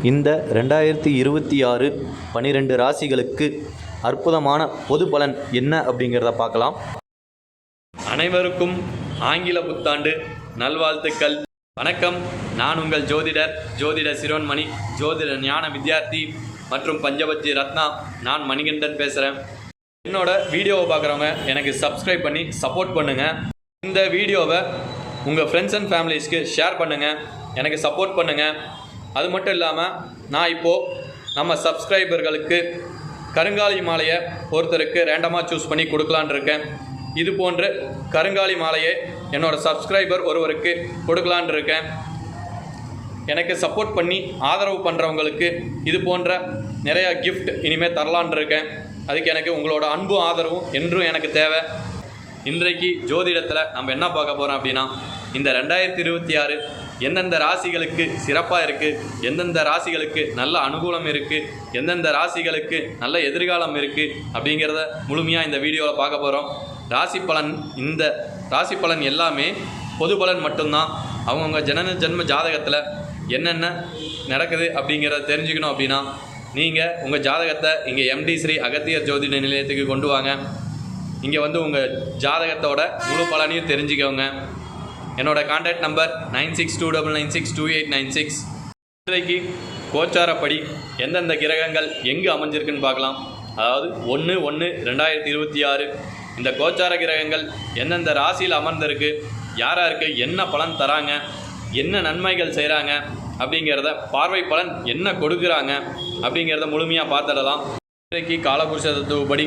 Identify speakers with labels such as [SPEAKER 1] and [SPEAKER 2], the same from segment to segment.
[SPEAKER 1] இந்த 2026 12 ராசிகளுக்கு அற்புதமான பொது பலன் என்ன அப்படிங்கிறத பார்க்கலாம்.
[SPEAKER 2] அனைவருக்கும் ஆங்கில புத்தாண்டு நல்வாழ்த்துக்கள். வணக்கம். நான் உங்கள் ஜோதிட சிரோன்மணி, ஜோதிட ஞான வித்யார்த்தி மற்றும் பஞ்சபட்சி ரத்னா. நான் மணிகண்டன் பேசுகிறேன். என்னோட வீடியோவை பார்க்குறவங்க எனக்கு சப்ஸ்கிரைப் பண்ணி சப்போர்ட் பண்ணுங்கள். இந்த வீடியோவை உங்கள் ஃப்ரெண்ட்ஸ் அண்ட் ஃபேமிலிஸ்க்கு ஷேர் பண்ணுங்கள், எனக்கு சப்போர்ட் பண்ணுங்கள். அது மட்டும் இல்லாமல் நான் இப்போது நம்ம சப்ஸ்கிரைபர்களுக்கு கருங்காலி மாலையை ஒருத்தருக்கு ரேண்டமாக சூஸ் பண்ணி கொடுக்கலான் இருக்கேன். இது போன்று கருங்காலி மாலையை என்னோடய சப்ஸ்கிரைபர் ஒருவருக்கு கொடுக்கலான் இருக்கேன். எனக்கு சப்போர்ட் பண்ணி ஆதரவு பண்ணுறவங்களுக்கு இது போன்ற நிறையா கிஃப்ட் இனிமேல் தரலான் இருக்கேன். அதுக்கு எனக்கு உங்களோட அன்பும் ஆதரவும் என்றும் எனக்கு தேவை. இன்றைக்கு ஜோதிடத்தில் நம்ம என்ன பார்க்க போகிறோம் அப்படின்னா, இந்த 2026 எந்தெந்த ராசிகளுக்கு சிறப்பாக இருக்குது, எந்தெந்த ராசிகளுக்கு நல்ல அனுகூலம் இருக்குது, எந்தெந்த ராசிகளுக்கு நல்ல எதிர்காலம் இருக்குது அப்படிங்கிறத முழுமையாக இந்த வீடியோவில் பார்க்க போகிறோம். இந்த ராசி பலன் எல்லாமே பொது பலன் மட்டும்தான். அவங்கவுங்க ஜென்ம ஜாதகத்தில் என்னென்ன நடக்குது அப்படிங்கிறத தெரிஞ்சுக்கணும் அப்படின்னா நீங்கள் உங்கள் ஜாதகத்தை இங்கே MD ஸ்ரீ அகத்தியர் ஜோதிட நிலையத்துக்கு கொண்டு வாங்க. இங்கே வந்து உங்கள் ஜாதகத்தோட முழு பலனையும் தெரிஞ்சுக்கோங்க. என்னோடய கான்டாக்ட் நம்பர் 9629962896. இன்றைக்கு கோச்சாரப்படி எந்தெந்த கிரகங்கள் எங்கு அமைஞ்சிருக்குன்னு பார்க்கலாம். அதாவது 1/1/2026 இந்த கோச்சார கிரகங்கள் எந்தெந்த ராசியில் அமர்ந்திருக்கு, யாராருக்கு என்ன பலன் தராங்க, என்ன நன்மைகள் செய்கிறாங்க அப்படிங்கிறத, பார்வை பலன் என்ன கொடுக்குறாங்க அப்படிங்கிறத முழுமையாக பார்த்துடலாம். இன்றைக்கு காலபுருஷ தத்துவப்படி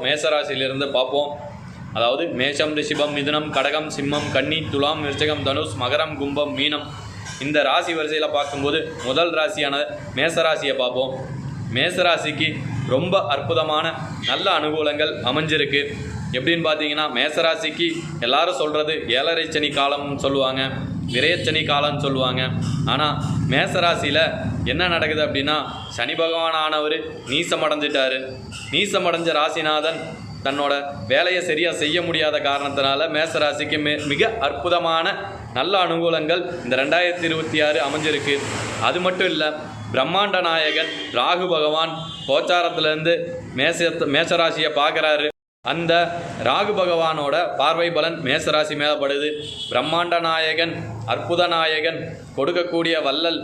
[SPEAKER 2] மேசராசியிலிருந்து பார்ப்போம். அதாவது மேஷம், ரிஷிபம், மிதுனம், கடகம், சிம்மம், கன்னி, துலாம், விருச்சிகம், தனுஷ், மகரம், கும்பம், மீனம். இந்த ராசி வரிசையில் பார்க்கும்போது முதல் ராசியான மேசராசியை பார்ப்போம். மேசராசிக்கு ரொம்ப அற்புதமான நல்ல அனுகூலங்கள் அமைஞ்சிருக்கு. எப்படின்னு பார்த்தீங்கன்னா, மேசராசிக்கு எல்லாரும் சொல்கிறது 7.5 சனி காலம்னு சொல்லுவாங்க, விரயச்சனி காலம்னு சொல்லுவாங்க. ஆனால் மேசராசியில் என்ன நடக்குது அப்படின்னா, சனி பகவானானவர் நீசமடைஞ்சிட்டார். நீசமடைஞ்ச ராசிநாதன் தன்னோட வேலையை சரியாக செய்ய முடியாத காரணத்தினால மேசராசிக்கு மிக அற்புதமான நல்ல அனுகூலங்கள் இந்த 2026 அமைஞ்சிருக்கு. அது மட்டும் இல்லை, பிரம்மாண்ட நாயகன் ராகு பகவான் கோச்சாரத்திலேருந்து மேசராசியை பார்க்குறாரு. அந்த ராகு பகவானோட பார்வை பலன் மேசராசி மேலப்படுது. பிரம்மாண்ட நாயகன், அற்புத நாயகன், கொடுக்கக்கூடிய வள்ளல்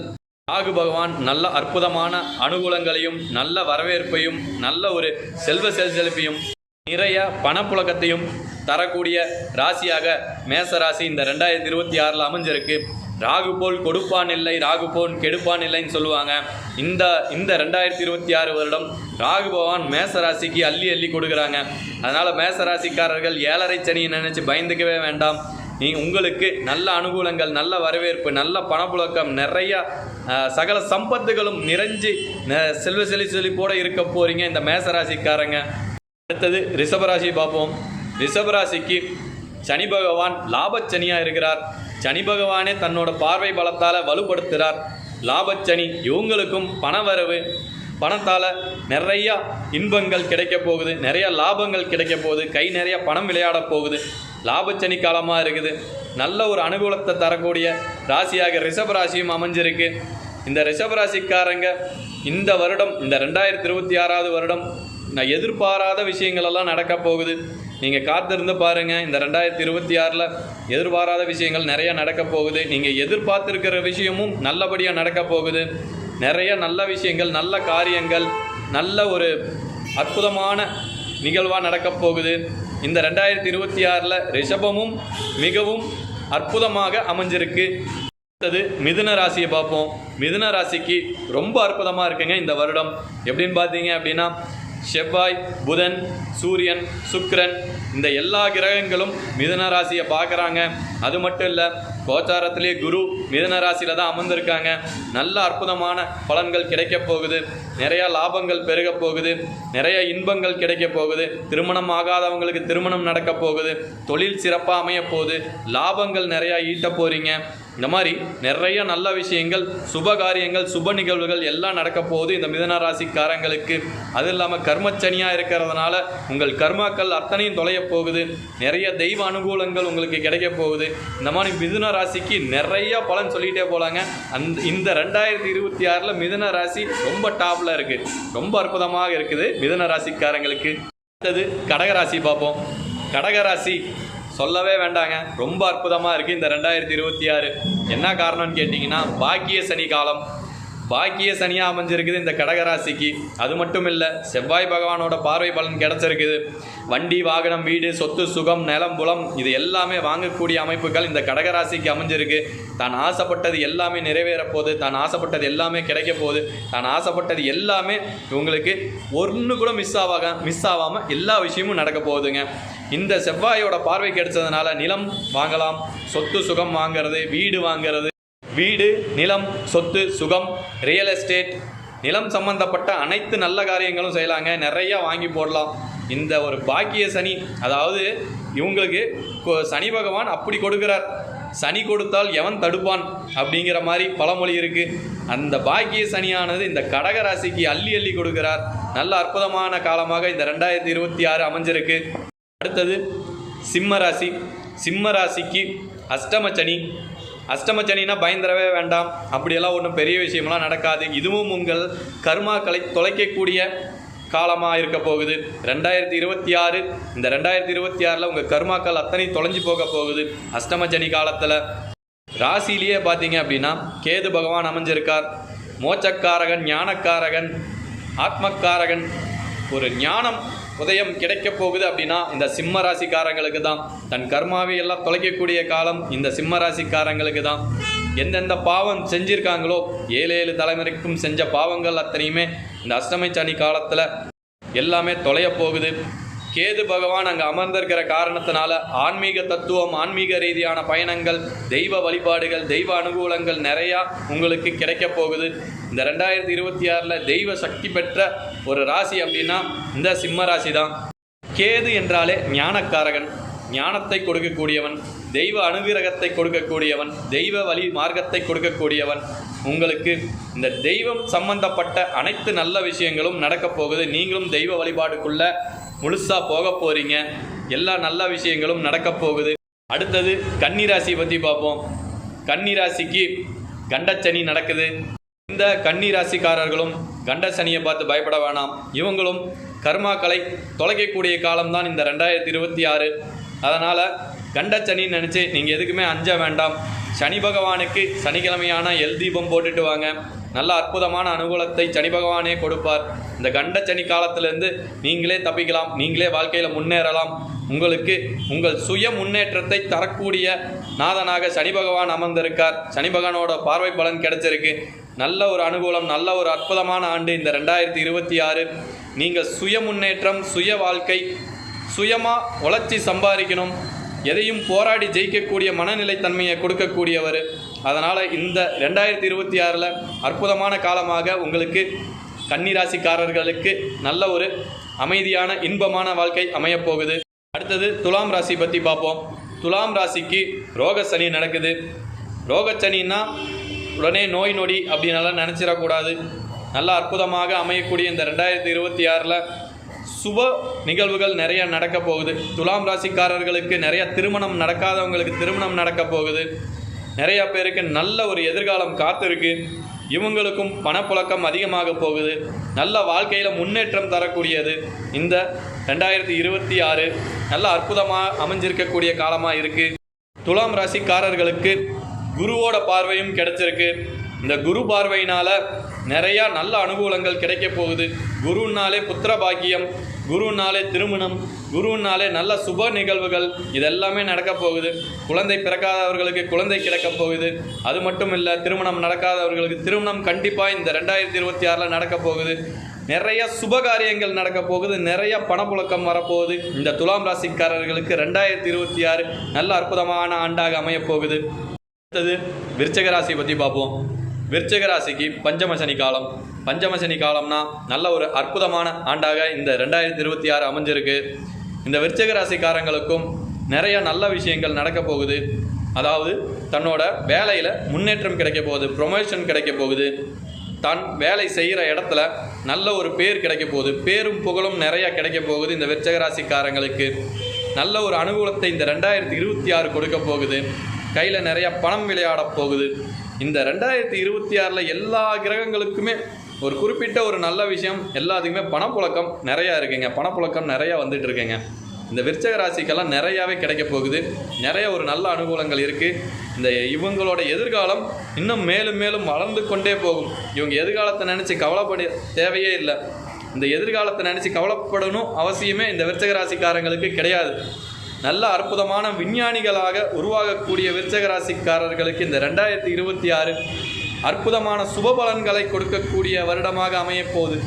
[SPEAKER 2] ராகு பகவான் நல்ல அற்புதமான அனுகூலங்களையும் நல்ல வரவேற்பையும் நல்ல ஒரு செல்வ செழிப்பையும் நிறைய பணப்புழக்கத்தையும் தரக்கூடிய ராசியாக மேசராசி இந்த 2026 அமைஞ்சிருக்கு. ராகு போல் கொடுப்பான் இல்லை, ராகு போல் கெடுப்பான் இல்லைன்னு சொல்லுவாங்க. இந்த 2026 வருடம் ராகு பகவான் மேசராசிக்கு அள்ளி கொடுக்குறாங்க. அதனால் மேசராசிக்காரர்கள் 7.5 சனியை நினச்சி பயந்துக்கவே வேண்டாம். உங்களுக்கு நல்ல அனுகூலங்கள், நல்ல வரவேற்பு, நல்ல பணப்புழக்கம், நிறைய சகல சம்பத்துகளும் நிறைஞ்சு செல்வ செழிப்போடு இருக்க போகிறீங்க இந்த மேசராசிக்காரங்க. அடுத்தது ரிஷபராசி பார்ப்போம். ரிஷபராசிக்கு சனி பகவான் லாபச்சனியாக இருக்கிறார். சனி பகவானே தன்னோட பார்வை பலத்தால் வலுப்படுத்துகிறார். லாபச்சனி இவங்களுக்கும் பணவரவு, பணத்தால் நிறையா இன்பங்கள் கிடைக்க போகுது, நிறைய லாபங்கள் கிடைக்க போகுது, கை நிறைய பணம் விளையாட போகுது. லாபச்சனி காலமாக இருக்குது. நல்ல ஒரு அனுகூலத்தை தரக்கூடிய ராசியாக ரிஷபராசியும் அமைஞ்சிருக்கு. இந்த ரிஷபராசிக்காரங்க இந்த வருடம், இந்த 2026 வருடம் நான் எதிர்பாராத விஷயங்களெல்லாம் நடக்க போகுது. நீங்கள் காத்திருந்து பாருங்கள். இந்த 2026 எதிர்பாராத விஷயங்கள் நிறைய நடக்க போகுது. நீங்கள் எதிர்பார்த்துருக்கிற விஷயமும் நல்லபடியாக நடக்க போகுது. நிறைய நல்ல விஷயங்கள், நல்ல காரியங்கள், நல்ல ஒரு அற்புதமான நிகழ்வாக நடக்கப் போகுது. இந்த 2026 ரிஷபமும் மிகவும் அற்புதமாக அமைஞ்சிருக்கு. அடுத்தது மிதுன ராசியை பார்ப்போம். மிதுன ராசிக்கு ரொம்ப அற்புதமாக இருக்குங்க இந்த வருடம். எப்படின்னு பார்த்தீங்க அப்படின்னா, செவ்வாய், புதன், சூரியன், சுக்கிரன் இந்த எல்லா கிரகங்களும் மிதுன ராசியை பார்க்குறாங்க. அது மட்டும் இல்லை, கோச்சாரத்திலே குரு மிதுன ராசியில் தான் அமர்ந்திருக்காங்க. நல்ல அற்புதமான பலன்கள் கிடைக்க போகுது. நிறையா லாபங்கள் பெருக போகுது, நிறைய இன்பங்கள் கிடைக்க போகுது. திருமணம் ஆகாதவங்களுக்கு திருமணம் நடக்க போகுது. தொழில் சிறப்பாக அமைய போகுது. லாபங்கள் நிறையா ஈட்ட போகிறீங்க. இந்த மாதிரி நிறைய நல்ல விஷயங்கள், சுப காரியங்கள், சுப நிகழ்வுகள் எல்லாம் நடக்க போகுது இந்த மிதுன ராசிக்காரங்களுக்கு. அது இல்லாமல் கர்மச்சனியாக இருக்கிறதுனால உங்கள் கர்மாக்கள் அத்தனையும் தொலைய போகுது. நிறைய தெய்வ அனுகூலங்கள் உங்களுக்கு கிடைக்க போகுது. இந்த மாதிரி மிதுன ராசிக்கு நிறைய பலன் சொல்லிகிட்டே போகலாங்க. இந்த 2026 மிதுன ராசி ரொம்ப டாப்பில் இருக்குது, ரொம்ப அற்புதமாக இருக்குது மிதுன ராசிக்காரங்களுக்கு. அடுத்தது கடகராசி பார்ப்போம். கடகராசி சொல்லவே வேண்டாங்க, ரொம்ப அற்புதமாக இருக்குது இந்த 2026. என்ன காரணம்னு கேட்டிங்கன்னா, பாக்கிய சனி காலம், பாக்கிய சனியாக அமைஞ்சிருக்குது இந்த கடகராசிக்கு. அது மட்டும் இல்லை, செவ்வாய் பகவானோட பார்வை பலன் கிடச்சிருக்குது. வண்டி, வாகனம், வீடு, சொத்து, சுகம், நிலம், புலம் இது எல்லாமே வாங்கக்கூடிய அமைப்புகள் இந்த கடகராசிக்கு அமைஞ்சிருக்கு. தான் ஆசைப்பட்டது எல்லாமே நிறைவேற போகுது, தான் ஆசைப்பட்டது எல்லாமே கிடைக்க போகுது, தான் ஆசைப்பட்டது எல்லாமே உங்களுக்கு ஒன்று கூட மிஸ் ஆகாமல் எல்லா விஷயமும் நடக்க போகுதுங்க. இந்த செவ்வாயோட பார்வை கிடைச்சதுனால நிலம் வாங்கலாம், சொத்து சுகம் வாங்கிறது, வீடு வாங்கிறது, வீடு, நிலம், சொத்து, சுகம், ரியல் எஸ்டேட், நிலம் சம்பந்தப்பட்ட அனைத்து நல்ல காரியங்களும் செய்யலாங்க. நிறையா வாங்கி போடலாம். இந்த ஒரு பாக்கிய சனி, அதாவது இவங்களுக்கு சனி பகவான் அப்படி கொடுக்குறார். சனி கொடுத்தால் எவன் தடுப்பான் அப்படிங்கிற மாதிரி பழமொழி இருக்குது. அந்த பாக்கிய சனியானது இந்த கடகராசிக்கு அள்ளி அள்ளி கொடுக்குறார். நல்ல அற்புதமான காலமாக இந்த 2026 அமைஞ்சிருக்கு. அடுத்தது சிம்மராசி. சிம்மராசிக்கு அஷ்டமச்சனி. அஷ்டமச்சனின்னா பயந்துடவே வேண்டாம், அப்படியெல்லாம் ஒன்றும் பெரிய விஷயமெல்லாம் நடக்காது. இதுவும் உங்கள் கர்மாக்களை தொலைக்கக்கூடிய காலமாக இருக்க போகுது 2026. இந்த 2026 உங்கள் கர்மாக்கள் அத்தனை தொலைஞ்சு போக போகுது அஷ்டமச்சனி காலத்தில். ராசியிலேயே பார்த்தீங்க அப்படின்னா கேது பகவான் அமைஞ்சிருக்கார். மோட்சக்காரகன், ஞானக்காரகன், ஆத்மக்காரகன். ஒரு ஞானம் உதயம் கிடைக்க போகுது அப்படின்னா இந்த சிம்ம ராசிக்காரங்களுக்கு தான். தன் கர்மாவை எல்லாம் தொலைக்கக்கூடிய காலம் இந்த சிம்ம ராசிக்காரங்களுக்கு தான். எந்தெந்த பாவம் செஞ்சிருக்காங்களோ 7 தலைமுறைக்கும் செஞ்ச பாவங்கள் அத்தனையுமே இந்த அஷ்டமி சனி காலத்தில் எல்லாமே தொலைய போகுது. கேது பகவான் அங்கே அமர்ந்திருக்கிற காரணத்தினால ஆன்மீக தத்துவம், ஆன்மீக ரீதியான பயணங்கள், தெய்வ வழிபாடுகள், தெய்வ அனுகூலங்கள் நிறையா உங்களுக்கு கிடைக்க போகுது. இந்த 2026 தெய்வ சக்தி பெற்ற ஒரு ராசி அப்படின்னா இந்த சிம்ம ராசி தான். கேது என்றாலே ஞானக்காரகன், ஞானத்தை கொடுக்கக்கூடியவன், தெய்வ அனுகிரகத்தை கொடுக்கக்கூடியவன், தெய்வ வழி மார்க்கத்தை கொடுக்கக்கூடியவன். உங்களுக்கு இந்த தெய்வம் சம்பந்தப்பட்ட அனைத்து நல்ல விஷயங்களும் நடக்கப் போகுது. நீங்களும் தெய்வ வழிபாடுக்குள்ள முழுசாக போக போகிறீங்க. எல்லா நல்ல விஷயங்களும் நடக்கப் போகுது. அடுத்தது கன்னிராசி பற்றி பார்ப்போம். கன்னிராசிக்கு கண்டச்சனி நடக்குது. இந்த கன்னிராசிக்காரர்களும் கண்டசனியை பார்த்து பயப்பட வேணாம். இவங்களும் கர்மாக்களை தொலைக்கக்கூடிய காலம்தான் இந்த 2026. அதனால் கண்டச்சனின்னு நினச்சி நீங்கள் எதுக்குமே அஞ்ச வேண்டாம். சனி பகவானுக்கு சனிக்கிழமையான எல் தீபம் போட்டுட்டு வாங்க. நல்ல அற்புதமான அனுகூலத்தை சனி பகவானே கொடுப்பார். இந்த கண்டச்சனி காலத்திலேருந்து நீங்களே தப்பிக்கலாம், நீங்களே வாழ்க்கையில் முன்னேறலாம். உங்களுக்கு உங்கள் சுய முன்னேற்றத்தை தரக்கூடிய நாதனாக சனி பகவான் அமர்ந்திருக்கார். சனி பகவானோட பார்வை பலன் கிடைச்சிருக்கு. நல்ல ஒரு அனுகூலம், நல்ல ஒரு அற்புதமான ஆண்டு இந்த 2026. நீங்கள் சுய முன்னேற்றம், சுய வாழ்க்கை, சுயமாக உழைச்சி சம்பாதிக்கணும், எதையும் போராடி ஜெயிக்கக்கூடிய மனநிலைத்தன்மையை கொடுக்கக்கூடியவர். அதனால் இந்த 2026 அற்புதமான காலமாக உங்களுக்கு கன்னிராசிக்காரர்களுக்கு நல்ல ஒரு அமைதியான இன்பமான வாழ்க்கை அமையப்போகுது. அடுத்தது துலாம் ராசி பற்றி பார்ப்போம். துலாம் ராசிக்கு ரோகசனி நடக்குது. ரோகச்சனின்னா உடனே நோய் நொடி அப்படின்னலாம் நினச்சிடக்கூடாது. நல்லா அற்புதமாக அமையக்கூடிய இந்த 2026 சுப நிகழ்வுகள் நிறைய நடக்க போகுது. துலாம் ராசிக்காரர்களுக்கு நிறைய திருமணம் நடக்காதவங்களுக்கு திருமணம் நடக்க போகுது. நிறைய பேருக்கு நல்ல ஒரு எதிர்காலம் காத்திருக்கு. இவங்களுக்கும் பணப்புழக்கம் அதிகமாக போகுது. நல்ல வாழ்க்கையில் முன்னேற்றம் தரக்கூடியது இந்த 2026 நல்ல அற்புதமாக அமைஞ்சிருக்கக்கூடிய காலமாக இருக்குது. துலாம் ராசிக்காரர்களுக்கு குருவோட பார்வையும் கிடைச்சிருக்கு. இந்த குரு பார்வையினால் நிறையா நல்ல அனுகூலங்கள் கிடைக்க போகுது. குருனாலே புத்திர பாக்கியம், குருனாலே திருமணம், குருனாலே நல்ல சுப நிகழ்வுகள் இதெல்லாமே நடக்க போகுது. குழந்தை பிறக்காதவர்களுக்கு குழந்தை கிடைக்க போகுது. அது மட்டும் இல்லை, திருமணம் நடக்காதவர்களுக்கு திருமணம் கண்டிப்பாக இந்த 2026 நடக்க போகுது. நிறைய சுபகாரியங்கள் நடக்க போகுது. நிறைய பணப்புழக்கம் வரப்போகுது. இந்த துலாம் ராசிக்காரர்களுக்கு 2026 நல்ல அற்புதமான ஆண்டாக அமையப்போகுது. அடுத்தது விருச்சிக ராசி பற்றி பார்ப்போம். விருச்சிக ராசிக்கு பஞ்சமசனி காலம். பஞ்சமசனி காலம்னா நல்ல ஒரு அற்புதமான ஆண்டாக இந்த 2026 அமைஞ்சிருக்கு. இந்த விருச்சிக ராசிக்காரங்களுக்கும் நிறைய நல்ல விஷயங்கள் நடக்க போகுது. அதாவது தன்னோட வேலையில் முன்னேற்றம் கிடைக்க போகுது, ப்ரொமோஷன் கிடைக்க போகுது, தான் வேலை செய்கிற இடத்துல நல்ல ஒரு பேர் கிடைக்க போகுது, பேரும் புகழும் நிறையா கிடைக்க போகுது. இந்த விருச்சிக ராசிக்காரங்களுக்கு நல்ல ஒரு அனுகூலத்தை இந்த 2026 கொடுக்க போகுது. கையில் நிறையா பணம் விளையாட போகுது. இந்த 2026 எல்லா கிரகங்களுக்குமே ஒரு குறிப்பிட்ட ஒரு நல்ல விஷயம், எல்லாத்துக்குமே பணப்புழக்கம் நிறையா இருக்குங்க. பணப்புழக்கம் நிறையா வந்துட்டு இருக்குங்க. இந்த விருச்சிக ராசிக்கெல்லாம் நிறையாவே கிடைக்க போகுது. நிறைய ஒரு நல்ல அனுகூலங்கள் இருக்குது. இந்த இவங்களோட எதிர்காலம் இன்னும் மேலும் மேலும் வளர்ந்து கொண்டே போகும். இவங்க எதிர்காலத்தை நினச்சி கவலைப்பட தேவையே இல்லை. இந்த எதிர்காலத்தை நினச்சி கவலைப்படணும் அவசியமே இந்த விருச்சிக ராசிக்காரங்களுக்கு கிடையாது. நல்ல அற்புதமான விஞ்ஞானிகளாக உருவாகக்கூடிய விருச்சிக ராசிக்காரர்களுக்கு இந்த 2026 அற்புதமான சுபபலன்களை கொடுக்கக்கூடிய வருடமாக அமையப்போகுது.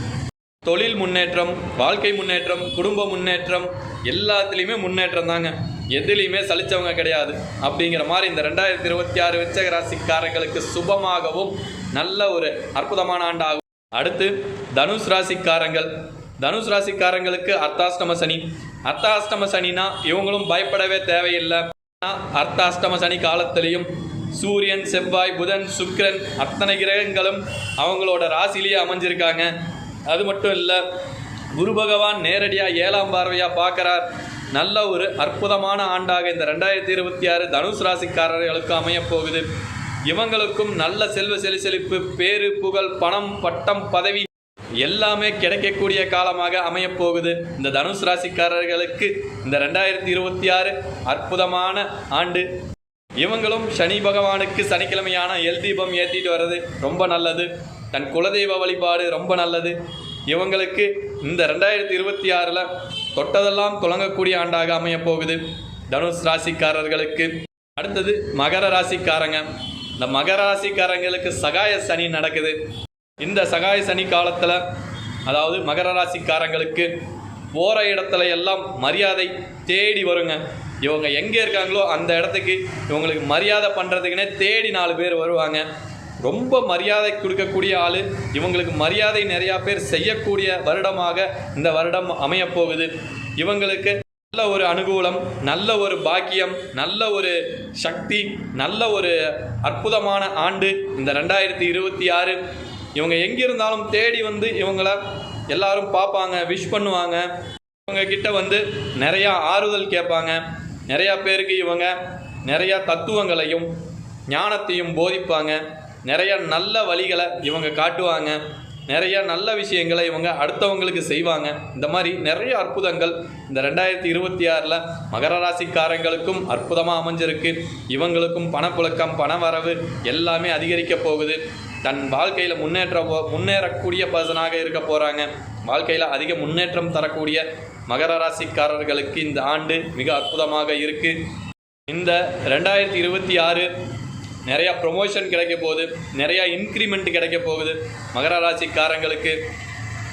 [SPEAKER 2] தொழில் முன்னேற்றம், வாழ்க்கை முன்னேற்றம், குடும்ப முன்னேற்றம், எல்லாத்துலேயுமே முன்னேற்றம் தாங்க. எதுலேயுமே சலித்தவங்க கிடையாது. அப்படிங்கிற மாதிரி இந்த 2026 விருச்சிக ராசிக்காரங்களுக்கு சுபமாகவும் நல்ல ஒரு அற்புதமான ஆண்டாகும். அடுத்து தனுஷ் ராசிக்காரங்கள். தனுஷ் ராசிக்காரங்களுக்கு அர்த்தாஷ்டம சனி. அர்த்தாஷ்டம சனினா இவங்களும் பயப்படவே தேவையில்லை. அர்த்தாஷ்டம சனி காலத்திலையும் சூரியன், செவ்வாய், புதன், சுக்கிரன் அத்தனை கிரகங்களும் அவங்களோட ராசிலேயே அமைஞ்சிருக்காங்க. அது மட்டும் இல்லை, குரு பகவான் நேரடியாக 7ஆம் பார்வையாக பார்க்குறார். நல்ல ஒரு அற்புதமான ஆண்டாக இந்த 2026 தனுஷ் ராசிக்காரர்களுக்கு அமையப்போகுது. இவங்களுக்கும் நல்ல செல்வ செழிப்பு, பேரு, புகழ், பணம், பட்டம், பதவி எல்லாமே கிடைக்கக்கூடிய காலமாக அமையப்போகுது. இந்த தனுஷ் ராசிக்காரர்களுக்கு இந்த 2026 அற்புதமான ஆண்டு. இவங்களும் சனி பகவானுக்கு சனிக்கிழமையான எல் தீபம் ஏற்றிட்டு வர்றது ரொம்ப நல்லது. தன் குலதெய்வ வழிபாடு ரொம்ப நல்லது. இவங்களுக்கு இந்த 2026 தொட்டதெல்லாம் துலங்கக்கூடிய ஆண்டாக அமையப்போகுது தனுஷ் ராசிக்காரர்களுக்கு. அடுத்தது மகர ராசிக்காரங்க. இந்த மகர ராசிக்காரங்களுக்கு சகாய சனி நடக்குது. இந்த சகாய சனி காலத்தில் அதாவது மகர ராசிக்காரங்களுக்கு போகிற இடத்துல எல்லாம் மரியாதை தேடி வருங்க. இவங்க எங்கே இருக்காங்களோ அந்த இடத்துக்கு இவங்களுக்கு மரியாதை பண்ணுறதுக்குன்னே தேடி 4 பேர் வருவாங்க. ரொம்ப மரியாதை கொடுக்கக்கூடிய ஆள். இவங்களுக்கு மரியாதை நிறையா பேர் செய்யக்கூடிய வருடமாக இந்த வருடம் அமையப்போகுது. இவங்களுக்கு நல்ல ஒரு அனுகூலம், நல்ல ஒரு பாக்கியம், நல்ல ஒரு சக்தி, நல்ல ஒரு அற்புதமான ஆண்டு இந்த 2026. இவங்க எங்கிருந்தாலும் தேடி வந்து இவங்கள எல்லாரும் பார்ப்பாங்க, விஷ் பண்ணுவாங்க. இவங்க கிட்ட வந்து நிறையா ஆறுதல் கேட்பாங்க. நிறையா பேருக்கு இவங்க நிறையா தத்துவங்களையும் ஞானத்தையும் போதிப்பாங்க. நிறைய நல்ல வழிகளை இவங்க காட்டுவாங்க. நிறைய நல்ல விஷயங்களை இவங்க அடுத்தவங்களுக்கு செய்வாங்க. இந்த மாதிரி நிறைய அற்புதங்கள் இந்த 2026 மகர ராசிக்காரங்களுக்கும் அற்புதமாக அமைஞ்சிருக்கு. இவங்களுக்கும் பணப்புழக்கம், பணவரவு எல்லாமே அதிகரிக்க போகுது. தன் வாழ்க்கையில் முன்னேறக்கூடிய பர்சனாக இருக்க போகிறாங்க. வாழ்க்கையில் அதிக முன்னேற்றம் தரக்கூடிய மகர ராசிக்காரர்களுக்கு இந்த ஆண்டு மிக அற்புதமாக இருக்குது. இந்த 2026 நிறையா ப்ரொமோஷன் கிடைக்க போகுது, நிறையா இன்க்ரிமெண்ட் கிடைக்க போகுது மகர ராசிக்காரங்களுக்கு.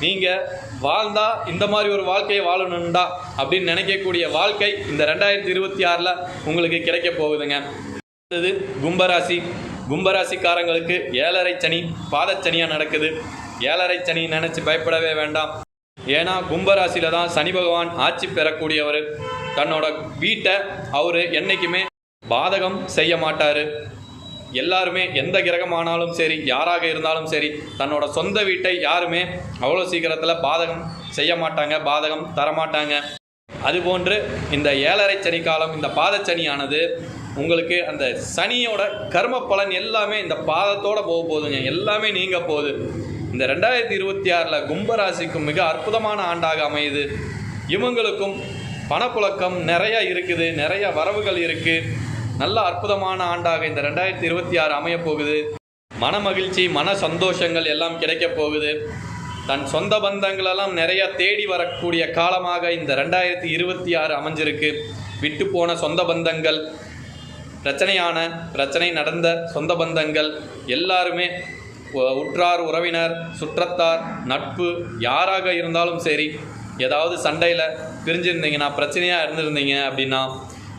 [SPEAKER 2] நீங்கள் வாழ்ந்தால் இந்த மாதிரி ஒரு வாழ்க்கையை வாழணுண்டா அப்படின்னு நினைக்கக்கூடிய வாழ்க்கை இந்த 2026 உங்களுக்கு கிடைக்க போகுதுங்க. அடுத்தது கும்பராசி. கும்பராசிக்காரங்களுக்கு 7.5 சனி பாதச்சனியாக நடக்குது. 7.5 சனி நினச்சி பயப்படவே வேண்டாம். ஏன்னா கும்பராசியில் தான் சனி பகவான் ஆட்சி பெறக்கூடியவர். தன்னோட வீட்டை அவர் என்றைக்குமே பாதகம் செய்ய மாட்டார். எல்லாருமே எந்த கிரகமானாலும் சரி, யாராக இருந்தாலும் சரி, தன்னோட சொந்த வீட்டை யாருமே அவ்வளோ சீக்கிரத்தில் பாதகம் செய்ய மாட்டாங்க, பாதகம் தரமாட்டாங்க. அதுபோன்று இந்த 7.5 சனி காலம், இந்த பாதச்சனியானது உங்களுக்கு அந்த சனியோட கர்ம பலன் எல்லாமே இந்த பாதத்தோடு போக போகுதுங்க. எல்லாமே நீங்க போகுது. இந்த 2026 கும்பராசிக்கும் மிக அற்புதமான ஆண்டாக அமையுது. இவங்களுக்கும் பணப்புழக்கம் நிறைய இருக்குது, நிறைய வரவுகள் இருக்குது. நல்ல அற்புதமான ஆண்டாக இந்த 2026 அமையப்போகுது. மன மகிழ்ச்சி, மன சந்தோஷங்கள் எல்லாம் கிடைக்க போகுது. தன் சொந்த பந்தங்களெல்லாம் நிறைய தேடி வரக்கூடிய காலமாக இந்த 2026 அமைஞ்சிருக்கு. விட்டு போன சொந்த பந்தங்கள், பிரச்சனை நடந்த சொந்த பந்தங்கள் எல்லாருமே, உற்றார் உறவினர், சுற்றத்தார், நட்பு யாராக இருந்தாலும் சரி, ஏதாவது சண்டையில் பிரிஞ்சிருந்தீங்கன்னா, பிரச்சனையாக இருந்திருந்தீங்க அப்படின்னா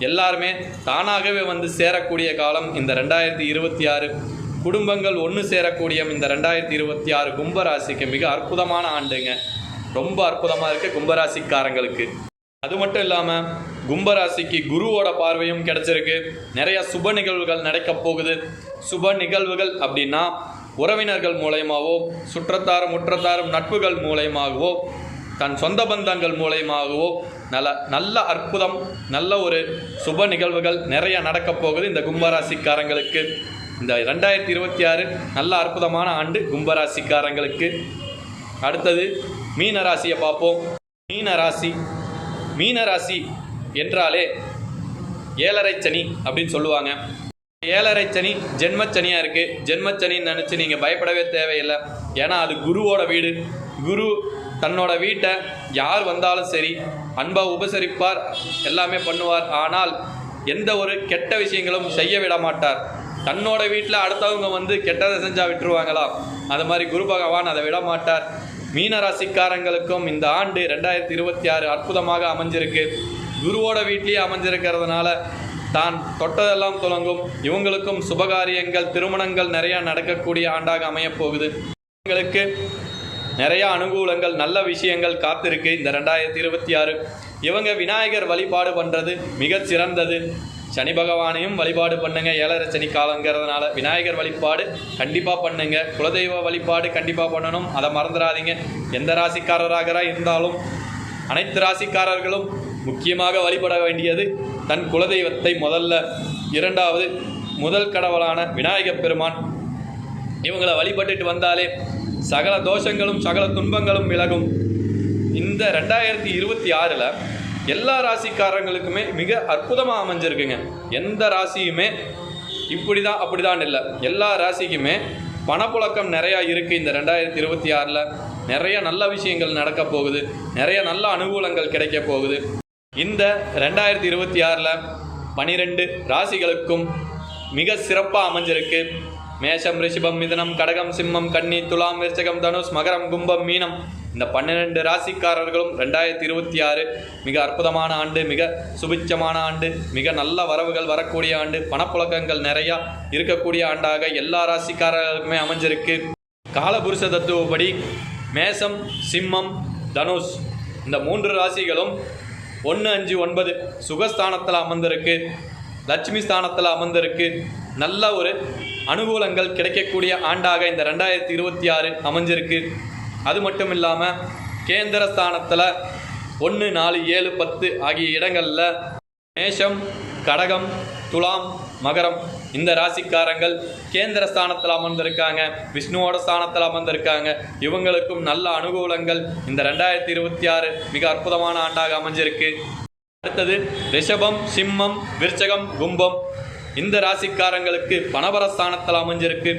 [SPEAKER 2] எல்லாருமே தானாகவே வந்து சேரக்கூடிய காலம் இந்த 2026. குடும்பங்கள் ஒன்று சேரக்கூடிய இந்த 2026 கும்பராசிக்கு மிக அற்புதமான ஆண்டுங்க. ரொம்ப அற்புதமாக இருக்குது கும்பராசிக்காரங்களுக்கு. அது மட்டும் இல்லாமல் கும்பராசிக்கு குருவோட பார்வையும் கிடைச்சிருக்கு. நிறைய சுப நிகழ்வுகள் நடக்கப் போகுது. சுப நிகழ்வுகள் அப்படின்னா உறவினர்கள் மூலயமாவோ, சுற்றத்தாரும் முற்றத்தாரும் நட்புகள் மூலயமாகவோ, தன் சொந்த பந்தங்கள் மூலயமாகவோ நல்ல அற்புதம், நல்ல ஒரு சுப நிகழ்வுகள் நிறைய நடக்கப் போகுது இந்த கும்பராசிக்காரங்களுக்கு. இந்த 2026 நல்ல அற்புதமான ஆண்டு கும்பராசிக்காரங்களுக்கு. அடுத்தது மீனராசியை பார்ப்போம். மீனராசி என்றாலே ஏழரை சனி அப்படின்னு சொல்லுவாங்க. ஏழரை சனி ஜென்மச்சனியாக இருக்குது. ஜென்மச்சனின்னு நினச்சி நீங்கள் பயப்படவே தேவையில்லை. ஏன்னா அது குருவோட வீடு. குரு தன்னோட வீட்டை யார் வந்தாலும் சரி அன்பாக உபசரிப்பார், எல்லாமே பண்ணுவார். ஆனால் எந்த ஒரு கெட்ட விஷயங்களும் செய்ய விட மாட்டார். தன்னோட வீட்டில் அடுத்தவங்க வந்து கெட்டதை செஞ்சால் விட்டுருவாங்களா, அது மாதிரி குரு பகவான் அதை விட மாட்டார். மீனராசிக்காரங்களுக்கும் இந்த ஆண்டு 2026 அற்புதமாக அமைஞ்சிருக்கு. குருவோட வீட்லேயே அமைஞ்சிருக்கிறதுனால தான் தொட்டதெல்லாம் துலங்கும். இவங்களுக்கும் சுபகாரியங்கள், திருமணங்கள் நிறையா நடக்கக்கூடிய ஆண்டாக அமையப்போகுது. இவங்களுக்கு நிறையா அனுகூலங்கள், நல்ல விஷயங்கள் காத்திருக்கு இந்த 2026. இவங்க விநாயகர் வழிபாடு பண்ணுறது மிக சிறந்தது. சனி பகவானையும் வழிபாடு பண்ணுங்க. ஏழரை சனி காலங்கிறதுனால விநாயகர் வழிபாடு கண்டிப்பாக பண்ணுங்க. குலதெய்வ வழிபாடு கண்டிப்பாக பண்ணணும், அதை மறந்துடாதீங்க. எந்த ராசிக்காரராக இருந்தாலும் அனைத்து ராசிக்காரர்களும் முக்கியமாக வழிபட வேண்டியது தன் குலதெய்வத்தை முதல்ல. இரண்டாவது முதல் கடவுளான விநாயகப் பெருமான். இவங்களை வழிபட்டுட்டு வந்தாலே சகல தோஷங்களும் சகல துன்பங்களும் விலகும். இந்த 2026 எல்லா ராசிக்காரங்களுக்குமே மிக அற்புதமாக அமைஞ்சிருக்குங்க. எந்த ராசியுமே இப்படி தான் அப்படிதான் இல்லை. எல்லா ராசிக்குமே பணப்புழக்கம் நிறையா இருக்குது. இந்த 2026 நிறைய நல்ல விஷயங்கள் நடக்க போகுது. நிறைய நல்ல அனுகூலங்கள் கிடைக்க போகுது. இந்த 2026 12 ராசிகளுக்கும் மிக சிறப்பாக அமைஞ்சிருக்கு. மேஷம், ரிஷபம், மிதுனம், கடகம், சிம்மம், கன்னி, துலாம், விருச்சகம், தனுஷ், மகரம், கும்பம், மீனம். இந்த 12 ராசிக்காரர்களும் 2026 மிக அற்புதமான ஆண்டு, மிக சுபிட்சமான ஆண்டு, மிக நல்ல வரவுகள் வரக்கூடிய ஆண்டு, பணப்புழக்கங்கள் நிறையா இருக்கக்கூடிய ஆண்டாக எல்லா ராசிக்காரர்களுக்குமே அமைஞ்சிருக்கு. காலபுருஷ தத்துவப்படி மேஷம், சிம்மம், தனுஷ் இந்த 3 ராசிகளும் 1, 5, 9 சுகஸ்தானத்தில் அமர்ந்திருக்கு. லட்சுமி ஸ்தானத்தில் அமர்ந்திருக்கு. நல்ல ஒரு அனுகூலங்கள் கிடைக்கக்கூடிய ஆண்டாக இந்த 2026 அமைஞ்சிருக்கு. அது மட்டும் இல்லாமல் கேந்திர ஸ்தானத்தில் 1, 4, 7, 10 ஆகிய இடங்களில் மேஷம், கடகம், துலாம், மகரம் இந்த ராசிக்காரங்கள் கேந்திர ஸ்தானத்தில் அமர்ந்திருக்காங்க. விஷ்ணுவோட ஸ்தானத்தில் அமர்ந்திருக்காங்க. இவங்களுக்கும் நல்ல அனுகூலங்கள் இந்த 2026 மிக அற்புதமான ஆண்டாக அமைஞ்சிருக்கு. அடுத்தது ரிஷபம், சிம்மம், விருச்சகம், கும்பம் இந்த ராசிக்காரங்களுக்கு பணவரஸ்தானத்தில் அமைஞ்சிருக்கு.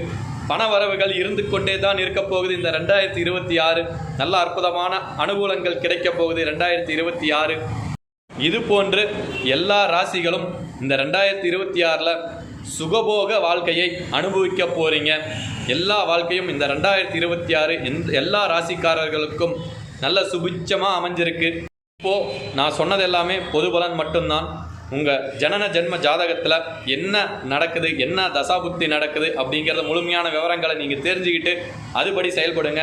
[SPEAKER 2] பணவரவுகள் இருந்து கொண்டே தான் இருக்க போகுது. இந்த 2026 நல்ல அற்புதமான அனுகூலங்கள் கிடைக்க போகுது. 2026 இது போன்று எல்லா ராசிகளும் இந்த 2026 சுகபோக வாழ்க்கையை அனுபவிக்க போறீங்க. எல்லா வாழ்க்கையும் இந்த 2026 எல்லா ராசிக்காரர்களுக்கும் நல்ல சுபிட்சமாக அமைஞ்சிருக்கு. இப்போது நான் சொன்னது எல்லாமே பொது பலன் மட்டும்தான். உங்கள் ஜனன ஜென்ம ஜாதகத்தில் என்ன நடக்குது, என்ன தசாபுத்தி நடக்குது அப்படிங்கிறத முழுமையான விவரங்களை நீங்கள் தெரிஞ்சுக்கிட்டு அதுபடி செயல்படுங்க.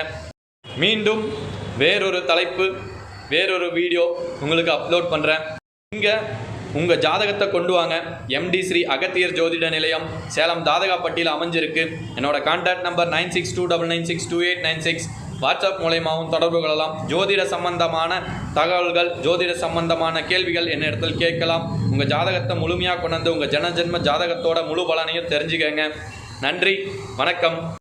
[SPEAKER 2] மீண்டும் வேறொரு தலைப்பு, வேறொரு வீடியோ உங்களுக்கு அப்லோட் பண்ணுறேன். இங்கே உங்கள் ஜாதகத்தை கொண்டு வாங்க. MD ஸ்ரீ அகத்தியர் ஜோதிட நிலையம், சேலம் தாதகாப்பட்டியில் அமைஞ்சிருக்கு. என்னோடய கான்டாக்ட் நம்பர் 9629962896. வாட்ஸ்அப் மூலயமாவும் தொடர்பு கொள்ளலாம். ஜோதிட சம்பந்தமான தகவல்கள், ஜோதிட சம்பந்தமான கேள்விகள் என்னிடத்தில் கேட்கலாம். உங்கள் ஜாதகத்தை முழுமையாக கொண்டு வந்து உங்கள் ஜனஜென்ம ஜாதகத்தோட முழு பலனையும் தெரிஞ்சுக்கங்க. நன்றி, வணக்கம்.